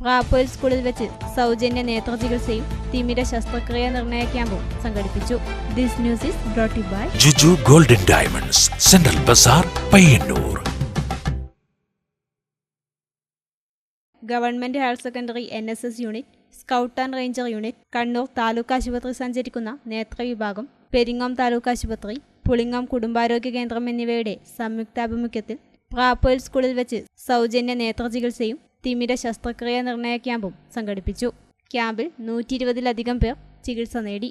പ്രാപ്പോയിൽ സ്കൂളിൽ വെച്ച് സൗജന്യ നേത്രചികിത്സയും തിമിര ശസ്ത്രക്രിയ നിർണയ ക്യാമ്പും സംഘടിപ്പിച്ചു. This news is brought you by Juju golden diamonds, central Bazar, Payyanur. Government higher secondary NSS unit, scout and ranger unit, Kannur taluk ആശുപത്രി സഞ്ചരിക്കുന്ന നേത്രവിഭാഗം, പെരിങ്ങോം താലൂക്ക് ആശുപത്രി, പുളിങ്ങോം കുടുംബാരോഗ്യ കേന്ദ്രം എന്നിവയുടെ സംയുക്താഭിമുഖ്യത്തിൽ പ്രാപ്പോയിൽ സ്കൂളിൽ വെച്ച് സൗജന്യ നേത്രചികിത്സയും തിമിര ശസ്ത്രക്രിയ നിർണയ ക്യാമ്പും സംഘടിപ്പിച്ചു. ക്യാമ്പിൽ 120-ലധികം പേർ ചികിത്സ നേടി.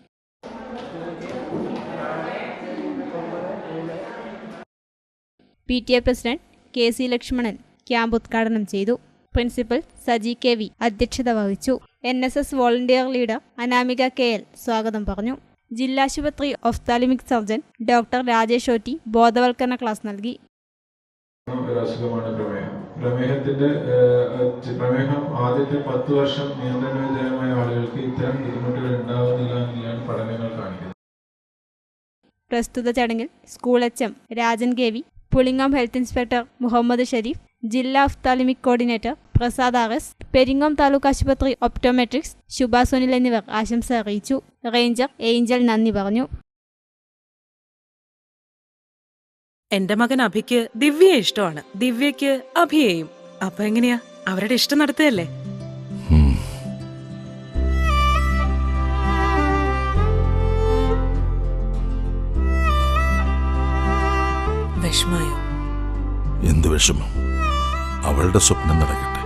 PTA president KC Lakshmanan camp ഉദ്ഘാടനം ചെയ്തു. പ്രിൻസിപ്പൽ സജി KV അധ്യക്ഷത വഹിച്ചു. NSS volunteer leader Anamika KL സ്വാഗതം പറഞ്ഞു. ജില്ലാശുപത്രി ഒഫ്താലിമിക് സർജൻ ഡോക്ടർ രാജേഷ് OT ബോധവൽക്കരണ ക്ലാസ് നൽകി. പ്രമേഹം ആദ്യത്തെ 10 വർഷം നിയന്ത്രണവിധേയമായ ആളുകൾക്ക് ഇത്തരം ബുദ്ധിമുട്ടുകൾ ഉണ്ടാകുന്നില്ല എന്നാണ് പഠനങ്ങൾ കാണിക്കുന്നത്. പ്രസ്തുത ചടങ്ങിൽ school HM Rajan KV, Pulingome health inspector Muhammad Sharif, ജില്ലാ ophthalmic coordinator Prasad RS, Peringome taluk ആശുപത്രി ഒപ്റ്റോമെട്രിക്സ് ശുഭ സുനിൽ എന്നിവർ ആശംസ അറിയിച്ചു. റേഞ്ചർ ഏഞ്ചൽ നന്ദി പറഞ്ഞു. എന്റെ മകൻ അഭിക്ക് ദിവ്യയെ ഇഷ്ടമാണ്, ദിവ്യയ്ക്ക് അഭിയെയും. അപ്പൊ എങ്ങനെയാ, അവരുടെ ഇഷ്ടം നടത്തുകയല്ലേ? വിഷമായോ? എന്ത് വിഷമം? അവളുടെ സ്വപ്നം നടക്കട്ടെ.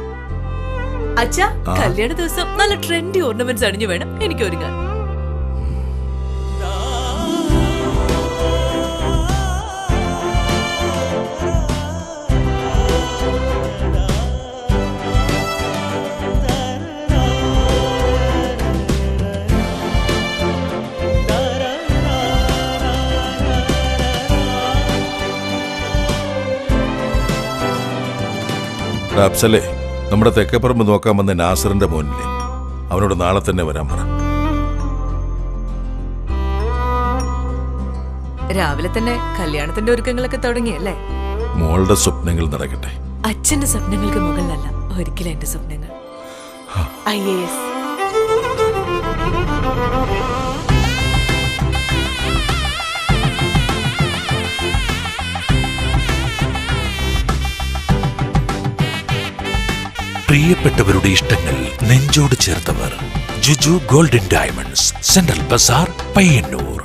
അച്ഛാ, കല്യാണ ദിവസം നല്ല ട്രെൻഡി ഓർണമെന്റ്സ് അണിഞ്ഞു വേണം എനിക്ക് ഒരുങ്ങാൻ. അഫ്സലേ, നമ്മുടെ തെക്കേപ്പറമ്പ് നോക്കാൻ വന്ന നാസറിന്റെ മോനില്ലേ, അവനോട് നാളെ തന്നെ വരാൻ പറ. രാവിലെ തന്നെ കല്യാണത്തിന്റെ ഒരുക്കങ്ങളൊക്കെ തുടങ്ങിയല്ലേ? മോളുടെ സ്വപ്നങ്ങൾ നടക്കട്ടെ. അച്ഛന്റെ സ്വപ്നങ്ങൾക്ക് മുകളിലല്ല ഒരിക്കലും എന്റെ സ്വപ്നങ്ങൾ. IAS. പ്രിയപ്പെട്ടവരുടെ ഇഷ്ടങ്ങൾ നെഞ്ചോട് ചേർത്തവർ. Juju golden diamonds, central Bazar, Payyanur.